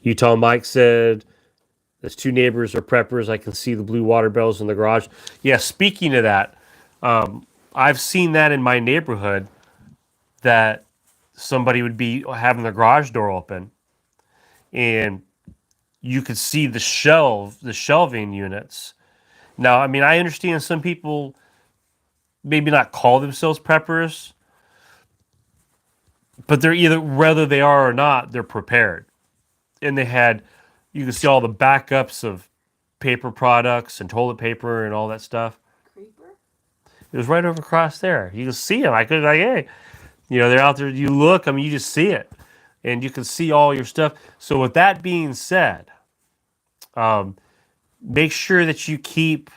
S1: Utah Mike said, "As two neighbors are preppers, I can see the blue water bells in the garage." Yeah, speaking of that, I've seen that in my neighborhood that somebody would be having the garage door open, and you could see the shelving units. Now, I mean, I understand some people maybe not call themselves preppers, but they're either whether they are or not, they're prepared. And they had you can see all the backups of paper products and toilet paper and all that stuff.
S2: Creeper?
S1: It was right over across there. You can see them. I could like, hey, they're out there. You look, I mean, you just see it, and you can see all your stuff. So with that being said, um, make sure that you keep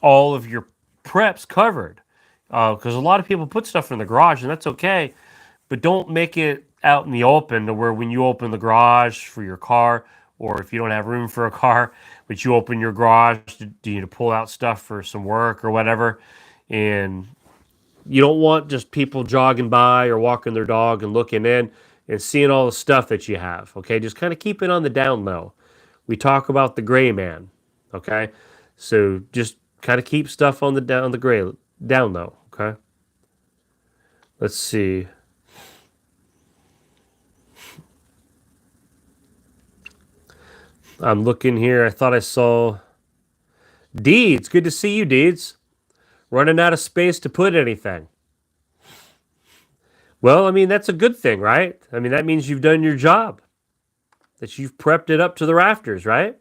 S1: all of your preps covered, because a lot of people put stuff in the garage, and that's okay, but don't make it out in the open to where when you open the garage for your car, or if you don't have room for a car, but you open your garage to pull out stuff for some work or whatever, and you don't want just people jogging by or walking their dog and looking in and seeing all the stuff that you have. Okay, just kind of keep it on the down low. We talk about the gray man. Okay, so just kind of keep stuff on the gray down low. Okay, let's see. I'm looking here. I thought I saw Deeds. Good to see you, Deeds. Running out of space to put anything. Well, I mean, that's a good thing, right? I mean, that means you've done your job, that you've prepped it up to the rafters, right?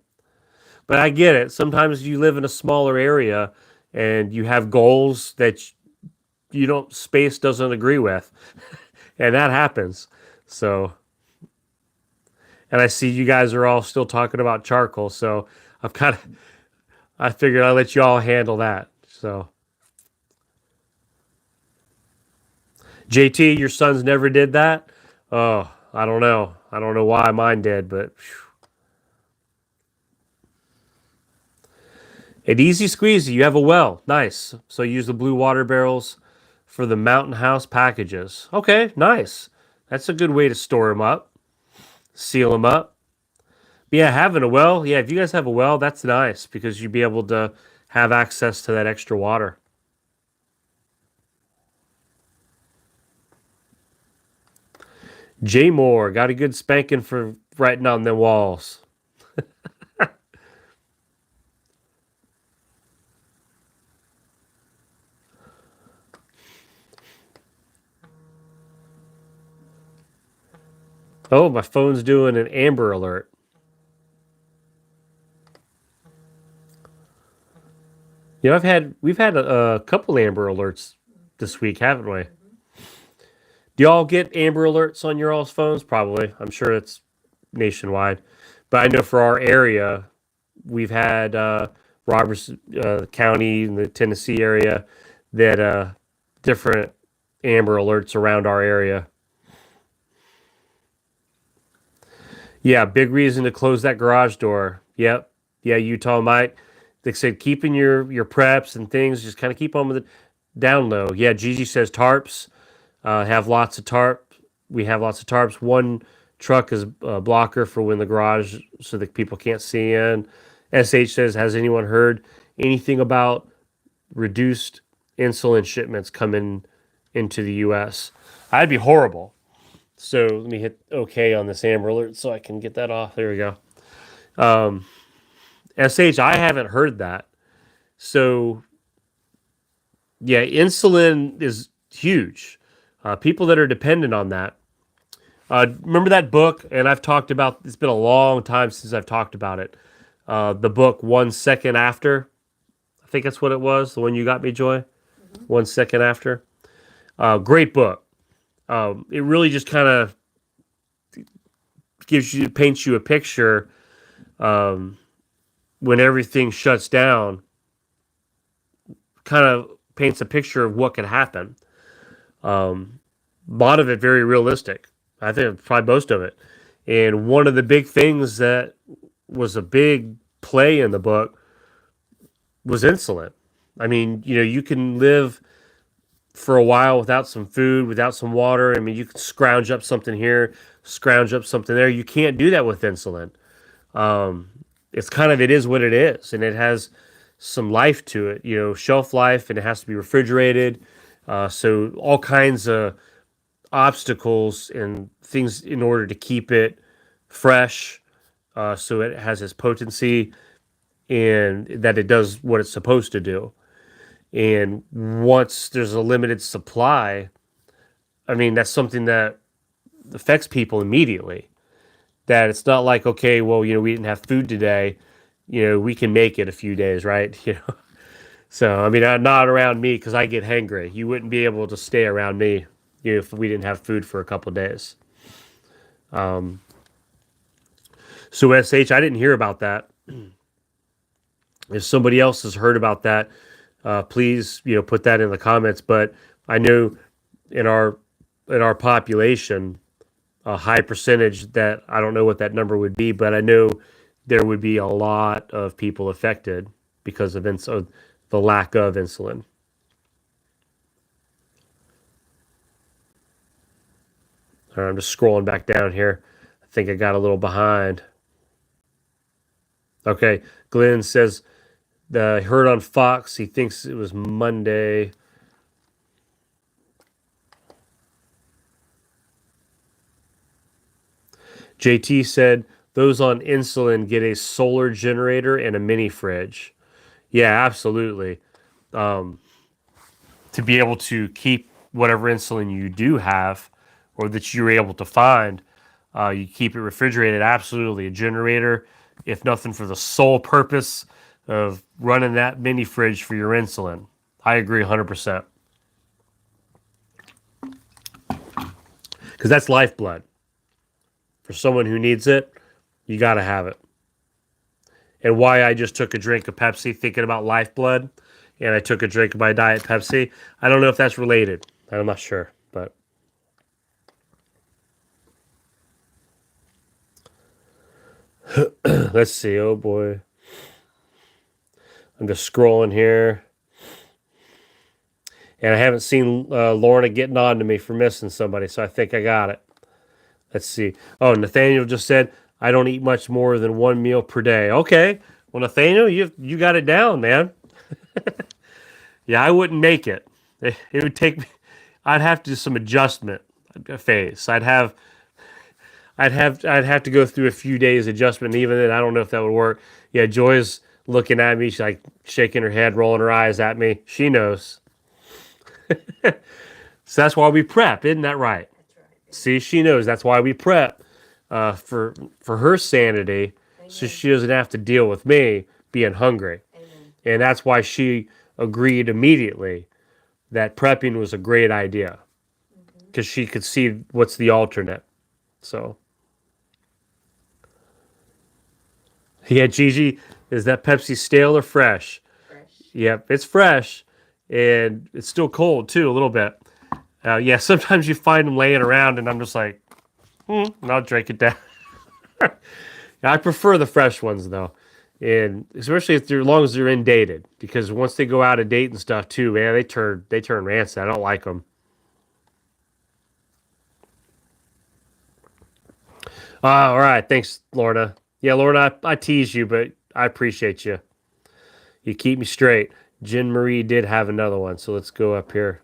S1: But I get it. Sometimes you live in a smaller area and you have goals that you don't, space doesn't agree with. And that happens. So, and I see you guys are all still talking about charcoal. So I figured I'll let you all handle that. So, JT, your sons never did that? Oh, I don't know. I don't know why mine did, but an easy squeezy. You have a well. Nice. So use the blue water barrels for the Mountain House packages. Okay, nice. That's a good way to store them up, seal them up. But yeah, having a well. Yeah, if you guys have a well, that's nice because you'd be able to have access to that extra water. Jay Moore got a good spanking for writing on the walls. Oh, my phone's doing an Amber Alert. We've had a couple Amber Alerts this week, haven't we? Do y'all get Amber Alerts on your all's phones? Probably. I'm sure it's nationwide, but I know for our area, we've had Roberts County in the Tennessee area that different Amber Alerts around our area. Yeah, big reason to close that garage door. Yep. Yeah, Utah Mike. They said keeping your preps and things, just kind of keep on with it down low. Yeah, Gigi says tarps. Have lots of tarp. We have lots of tarps. One truck is a blocker for when the garage so that people can't see in. SH says, has anyone heard anything about reduced insulin shipments coming into the U.S.? That'd be horrible. So let me hit OK on this Amber Alert so I can get that off. There we go. SH, I haven't heard that. So yeah, insulin is huge. People that are dependent on that. Remember that book? And I've talked about. It's been a long time since I've talked about it. The book 1 Second After. I think that's what it was. The one you got me, Joy. 1 Second After. Great book. It really just kind of paints you a picture when everything shuts down. Kind of paints a picture of what could happen. A lot of it very realistic. I think probably most of it. And one of the big things that was a big play in the book was insulin. I mean, you can live for a while without some food, without some water. I mean, you can scrounge up something here, scrounge up something there. You can't do that with insulin. It is what it is, and it has some life to it, shelf life, and it has to be refrigerated. So all kinds of obstacles and things in order to keep it fresh, so it has its potency and that it does what it's supposed to do. And once there's a limited supply, I mean, that's something that affects people immediately. That it's not like, okay, well, we didn't have food today, we can make it a few days, right? So, I mean, not around me because I get hangry. You wouldn't be able to stay around me, if we didn't have food for a couple of days. So, SH, I didn't hear about that. If somebody else has heard about that, please, put that in the comments. But I know in our population, a high percentage that I don't know what that number would be, but I know there would be a lot of people affected because of the lack of insulin. All right, I'm just scrolling back down here. I think I got a little behind. Okay, Glenn says the heard on Fox. He thinks it was Monday. JT said those on insulin get a solar generator and a mini fridge. Yeah, absolutely. To be able to keep whatever insulin you do have or that you're able to find, you keep it refrigerated. Absolutely. A generator, if nothing for the sole purpose of running that mini fridge for your insulin. I agree 100%. Because that's lifeblood. For someone who needs it, you got to have it. And why I just took a drink of Pepsi thinking about lifeblood, and I took a drink of my Diet Pepsi, I don't know if that's related. I'm not sure, but... Let's see. Oh, boy. I'm just scrolling here. And I haven't seen Lorna getting on to me for missing somebody, so I think I got it. Let's see. Oh, Nathaniel just said, I don't eat much more than one meal per day. Okay. Well, Nathaniel, you got it down, man. Yeah, I wouldn't make it. It would take me, I'd have to do some adjustment phase. I'd have to go through a few days adjustment. And even then, I don't know if that would work. Yeah, Joy's looking at me. She's like shaking her head, rolling her eyes at me. She knows. So that's why we prep, isn't that right? See, she knows that's why we prep for her sanity, so she doesn't have to deal with me being hungry. And that's why she agreed immediately that prepping was a great idea because she could see what's the alternate. So, yeah, Gigi, is that Pepsi stale or fresh? Yep, it's fresh, and it's still cold too, a little bit. Yeah, sometimes you find them laying around, and I'm just like, and I'll drink it down. I prefer the fresh ones though, and especially if they're as long as they're indated, because once they go out of date and stuff too, man, they turn rancid. I don't like them. All right, thanks, Lorna. Yeah, Lorna, I tease you, but I appreciate you. You keep me straight. Jen Marie did have another one, so let's go up here.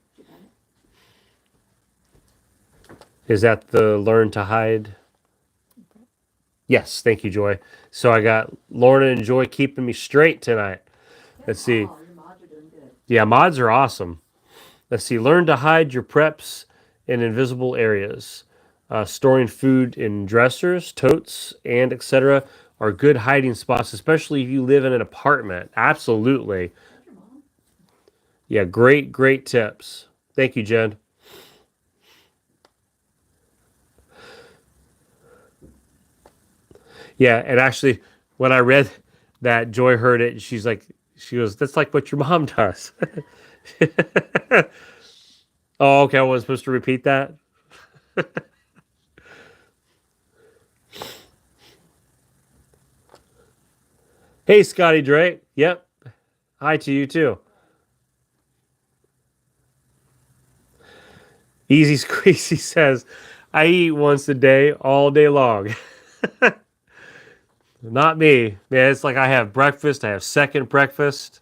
S1: Is that the learn to hide? Yes, thank you, Joy. So I got Lorna and Joy keeping me straight tonight. Let's see. Yeah, mods are awesome. Let's see. Learn to hide your preps in invisible areas. Storing food in dressers, totes, and etc. are good hiding spots, especially if you live in an apartment. Absolutely. Yeah, great tips. Thank you, Jen. Yeah, and actually, when I read that, Joy heard it. And she goes, "That's like what your mom does." Oh, okay. I wasn't supposed to repeat that. Hey, Scotty Drake. Yep. Hi to you too. Easy Squeezy says, "I eat once a day, all day long." Not me, man. It's like I have breakfast. I have second breakfast.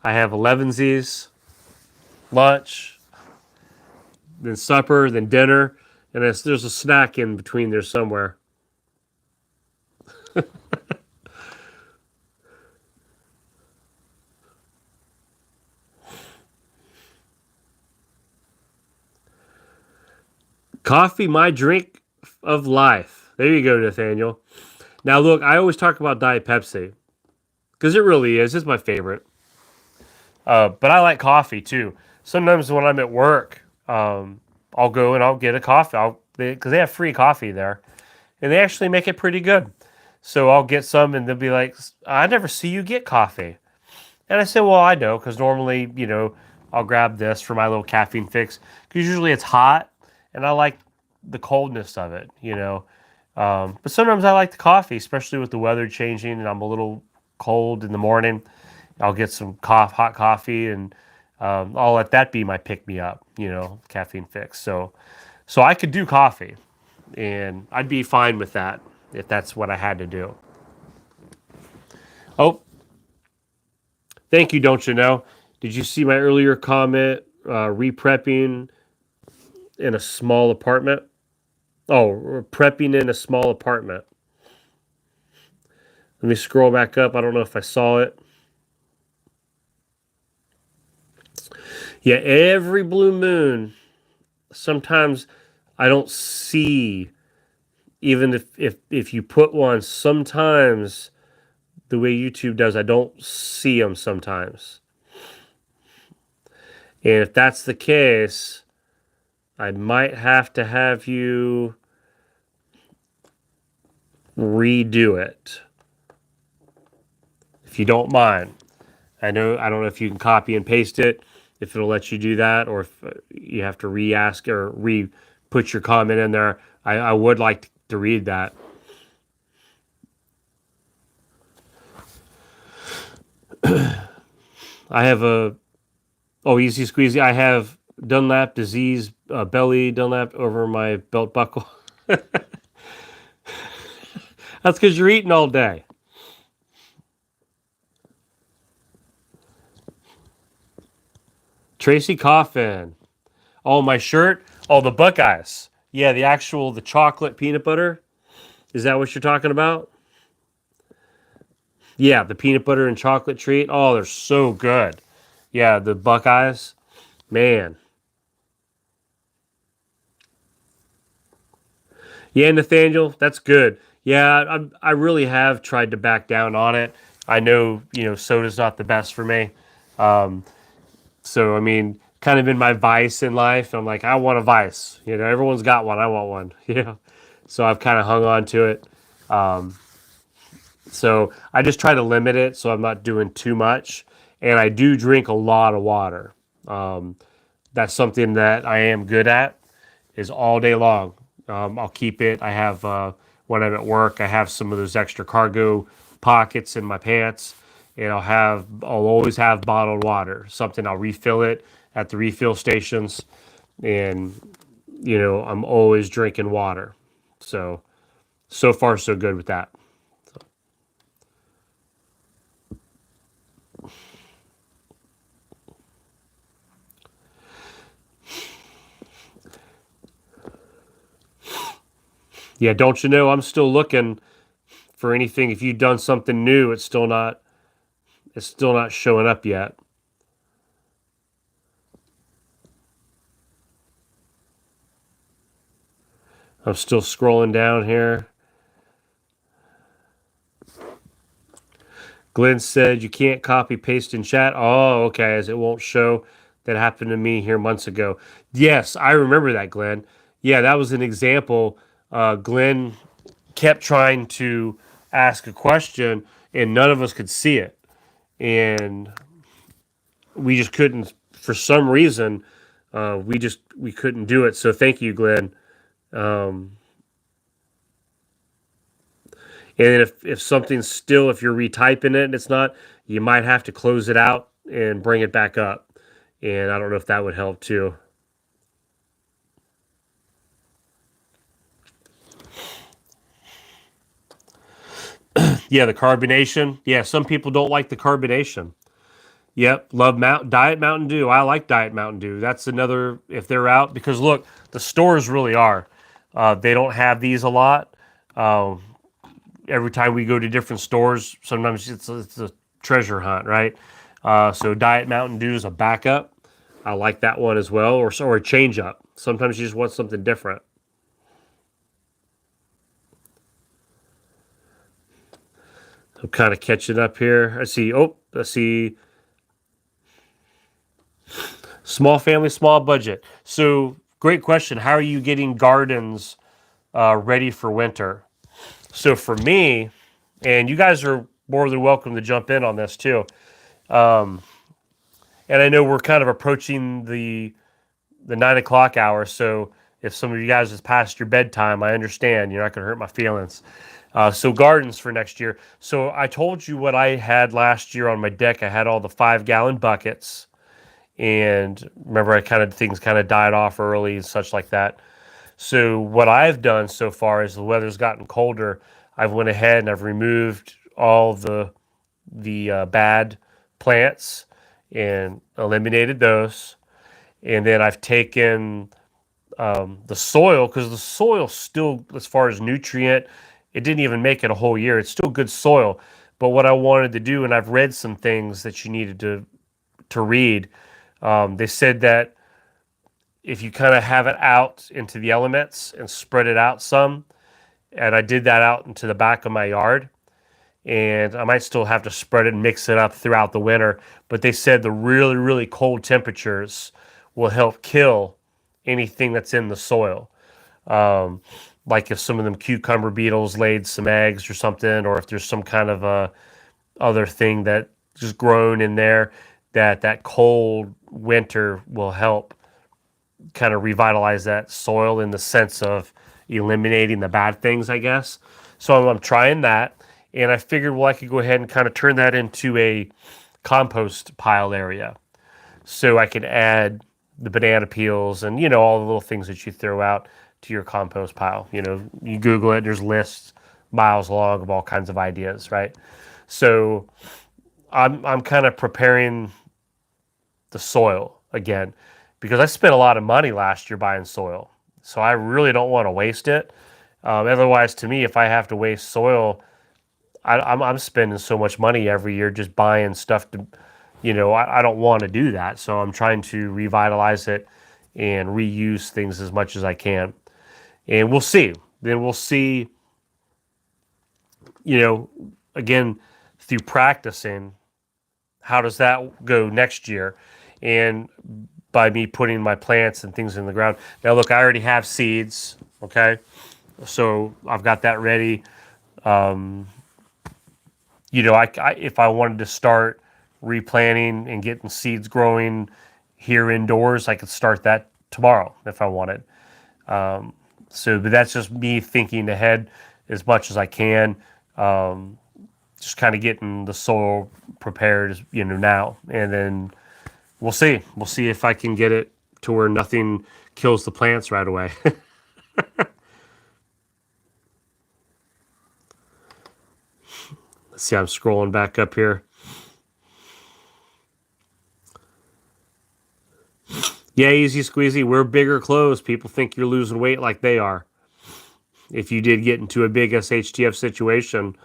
S1: I have 11sies, lunch, then supper, then dinner, and there's a snack in between there somewhere. Coffee, my drink of life. There you go, Nathaniel. Now, look, I always talk about Diet Pepsi because it really is. It's my favorite. But I like coffee too. Sometimes when I'm at work, I'll go and I'll get a coffee. Because they have free coffee there, and they actually make it pretty good. So I'll get some, and they'll be like, "I never see you get coffee." And I say, "Well, I know because normally, I'll grab this for my little caffeine fix because usually it's hot, and I like the coldness of it, you know." But sometimes I like the coffee, especially with the weather changing and I'm a little cold in the morning. I'll get some hot coffee, and I'll let that be my pick me up, caffeine fix. So I could do coffee, and I'd be fine with that if that's what I had to do. Oh, thank you. Don't you know? Did you see my earlier comment? Reprepping in a small apartment. Oh, prepping in a small apartment. Let me scroll back up. I don't know if I saw it. Yeah, every blue moon, sometimes I don't see, even if you put one, sometimes the way YouTube does, I don't see them sometimes. And if that's the case, I might have to have you redo it if you don't mind. I don't know if you can copy and paste it, if it'll let you do that, or if you have to re-ask or re-put your comment in there. I would like to read that. I have easy squeezy. I have Dunlap disease, belly Dunlap over my belt buckle. That's because you're eating all day. Tracy Coffin. Oh, my shirt. Oh, the Buckeyes. Yeah, the chocolate peanut butter. Is that what you're talking about? Yeah, the peanut butter and chocolate treat. Oh, they're so good. Yeah, the Buckeyes. Man. Yeah, Nathaniel, that's good. Yeah, I really have tried to back down on it. I know, soda's not the best for me. Um, so, I mean, kind of in my vice in life, I'm like, I want a vice. Everyone's got one. I want one. So I've kind of hung on to it. Um, so I just try to limit it so I'm not doing too much. And I do drink a lot of water. That's something that I am good at, is all day long. I'll keep it. I have, when I'm at work, I have some of those extra cargo pockets in my pants, and I'll always have bottled water. Something I'll refill it at the refill stations, and I'm always drinking water. So far so good with that. Yeah, don't you know I'm still looking for anything. If you've done something new, it's still not showing up yet. I'm still scrolling down here. Glenn said you can't copy paste in chat. Oh, okay, as it won't show. That happened to me here months ago. Yes, I remember that, Glenn. Yeah, that was an example. Glenn kept trying to ask a question, and none of us could see it, and we just couldn't. For some reason, we couldn't do it. So thank you, Glenn. Um, And if something's still, if you're retyping it and it's not, you might have to close it out and bring it back up. And I don't know if that would help too. Yeah, the carbonation. Yeah, some people don't like the carbonation. Yep, love Diet Mountain Dew. I like Diet Mountain Dew. That's another, if they're out, because look, the stores really are. They don't have these a lot. Uh, every time we go to different stores, sometimes it's a treasure hunt, right? So Diet Mountain Dew is a backup. I like that one as well, or a change up. Sometimes you just want something different. I'm kind of catching up here. I see. Oh, I see. Small family, small budget. So great question. How are you getting gardens ready for winter? So for me, and you guys are more than welcome to jump in on this too. And I know we're kind of approaching the 9 o'clock hour. So if some of you guys is past your bedtime, I understand. You're not going to hurt my feelings. So gardens for next year. So I told you what I had last year on my deck. I had all the 5-gallon buckets, and remember, things kind of died off early and such like that. So what I've done so far is the weather's gotten colder. I've went ahead and I've removed all the bad plants and eliminated those. And then I've taken the soil, because the soil still, as far as nutrient, it didn't even make it a whole year. It's still good soil. But what I wanted to do, and I've read some things that you needed to read, they said that if you kind of have it out into the elements and spread it out some, and I did that out into the back of my yard, and I might still have to spread it and mix it up throughout the winter. But they said the really, really cold temperatures will help kill anything that's in the soil. Like if some of them cucumber beetles laid some eggs or something, or if there's some kind of a other thing that just grown in there, that cold winter will help kind of revitalize that soil in the sense of eliminating the bad things, I guess. So I'm trying that, and I figured, well, I could go ahead and kind of turn that into a compost pile area. So I could add the banana peels and, all the little things that you throw out to your compost pile. You Google it, there's lists miles long of all kinds of ideas, right? So I'm kind of preparing the soil again, because I spent a lot of money last year buying soil. So I really don't want to waste it. Otherwise, to me, if I have to waste soil, I'm spending so much money every year just buying stuff to, I don't want to do that. So I'm trying to revitalize it and reuse things as much as I can. And we'll see. Then we'll see, again, through practicing, how does that go next year? And by me putting my plants and things in the ground. Now, look, I already have seeds, okay? So I've got that ready. If I wanted to start replanting and getting seeds growing here indoors, I could start that tomorrow if I wanted. But that's just me thinking ahead as much as I can. Just kind of getting the soil prepared, now, and then we'll see. We'll see if I can get it to where nothing kills the plants right away. Let's see, I'm scrolling back up here. Yeah, easy squeezy. Wear bigger clothes. People think you're losing weight like they are. if you did get into a big SHTF situation,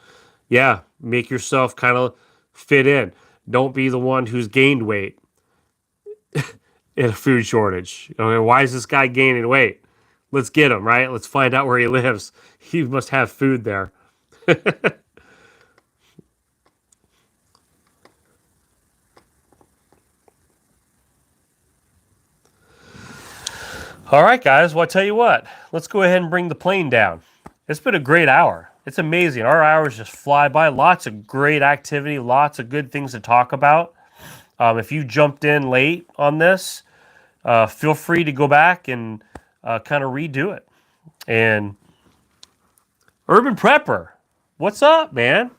S1: yeah, make yourself kind of fit in. Don't be the one who's gained weight in a food shortage. Okay, why is this guy gaining weight? Let's get him, right? Let's find out where he lives. He must have food there. All right, guys. Well, I tell you what. Let's go ahead and bring the plane down. It's been a great hour. It's amazing. Our hours just fly by. Lots of great activity. Lots of good things to talk about. If you jumped in late on this, feel free to go back and kind of redo it. And Urban Prepper, what's up, man?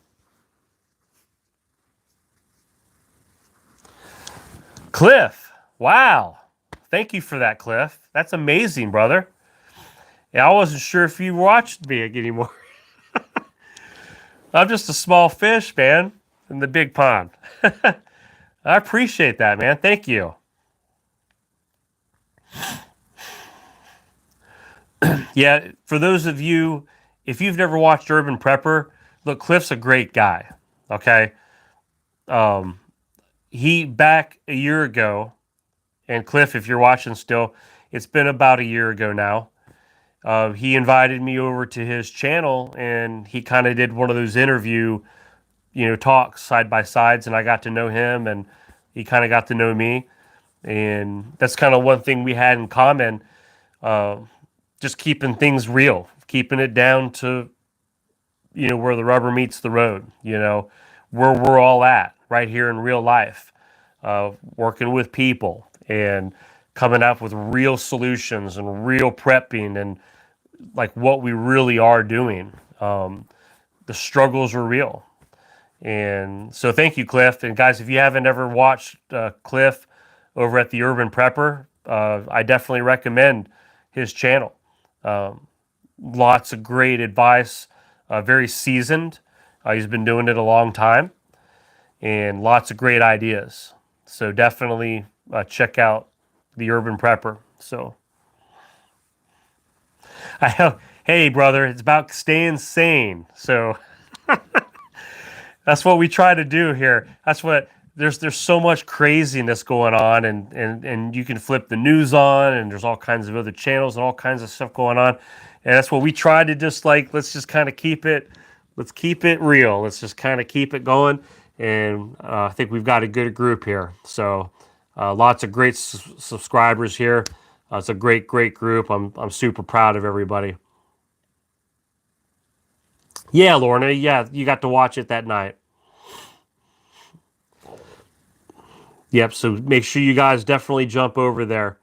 S1: Cliff, wow. Thank you for that, Cliff. That's amazing, brother. Yeah, I wasn't sure if you watched me anymore. I'm just a small fish, man, in the big pond. I appreciate that, man. Thank you. Yeah, for those of you, if you've never watched Urban Prepper, look, Cliff's a great guy. Okay. He back a year ago, and Cliff, if you're watching still, it's been about a year ago now. He invited me over to his channel, and he kind of did one of those interview, talks side by sides, and I got to know him, and he kind of got to know me, and that's kind of one thing we had in common. Just keeping things real, keeping it down to, where the rubber meets the road, where we're all at right here in real life, working with people and coming up with real solutions and real prepping and like what we really are doing. The struggles are real. And so thank you, Cliff. And guys, if you haven't ever watched Cliff over at the Urban Prepper, I definitely recommend his channel. Lots of great advice, very seasoned. He's been doing it a long time, and lots of great ideas. So definitely check out the Urban Prepper. So, hey brother, it's about staying sane. So that's what we try to do here. That's what there's so much craziness going on, and you can flip the news on, and there's all kinds of other channels and all kinds of stuff going on, and that's what we try to just let's just kind of keep it real. Let's just kind of keep it going, and I think we've got a good group here. So lots of great subscribers here. It's a great group. I'm super proud of everybody. Yeah, Lorna. Yeah, you got to watch it that night. Yep, so make sure you guys definitely jump over there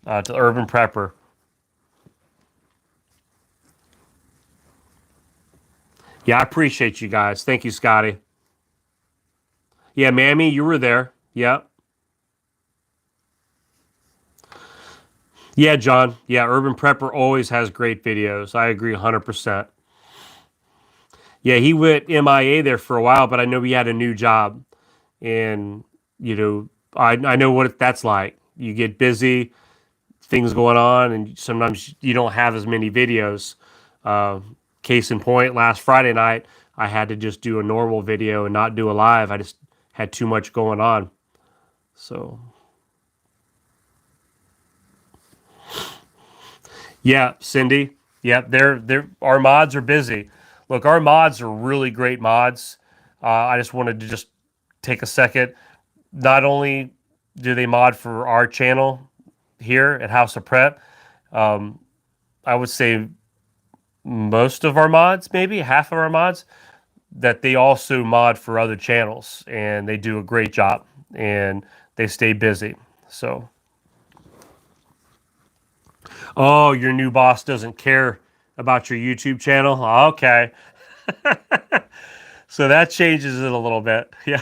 S1: to Urban Prepper. Yeah, I appreciate you guys. Thank you, Scotty. Yeah, Mammy, you were there. Yep. Yeah, John. Yeah, Urban Prepper always has great videos. I agree 100%. Yeah, he went MIA there for a while, but I know he had a new job. And, I know what that's like. You get busy, things going on, and sometimes you don't have as many videos. Case in point, last Friday night, I had to just do a normal video and not do a live. I just had too much going on. So, yeah, Cindy. Yeah, they're our mods are busy. Look, our mods are really great mods. I just wanted to just take a second. Not only do they mod for our channel here at House of Prep, I would say most of our mods, maybe half of our mods, that they also mod for other channels, and they do a great job, and they stay busy. So, oh, your new boss doesn't care about your YouTube channel? Okay. So that changes it a little bit. Yeah.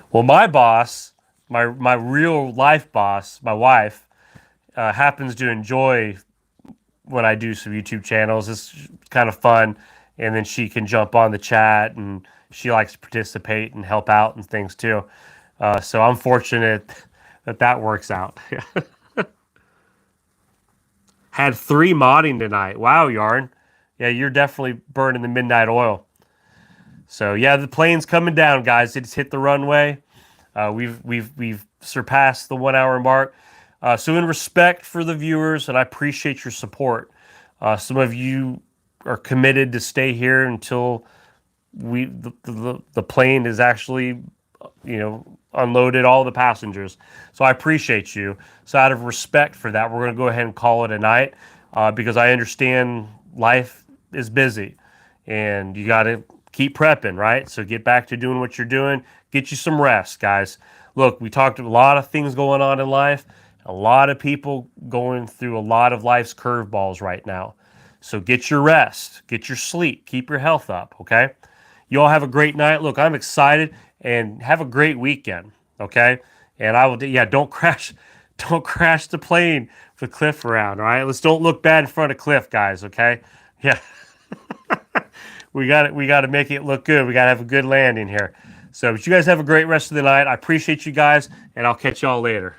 S1: Well, my boss, my real life boss, my wife, happens to enjoy when I do some YouTube channels. It's kind of fun, and then she can jump on the chat, and she likes to participate and help out and things too. So I'm fortunate that works out. Had 3 modding tonight. Wow, Yarn. Yeah, you're definitely burning the midnight oil. So yeah, the plane's coming down, guys. It's hit the runway. We've surpassed the 1 hour mark. So in respect for the viewers, and I appreciate your support. Some of you are committed to stay here until the plane is actually, unloaded all the passengers. So I appreciate you. So out of respect for that, we're going to go ahead and call it a night, because I understand life is busy and you got to keep prepping, right? So get back to doing what you're doing. Get you some rest, guys. Look, we talked a lot of things going on in life. A lot of people going through a lot of life's curveballs right now. So get your rest, get your sleep, keep your health up, okay? You all have a great night. Look, I'm excited, and have a great weekend, okay? And don't crash, don't crash the plane with Cliff around, all right? Let's don't look bad in front of Cliff, guys, okay? Yeah. we got to make it look good. We got to have a good landing here. So, but you guys have a great rest of the night. I appreciate you guys, and I'll catch y'all later.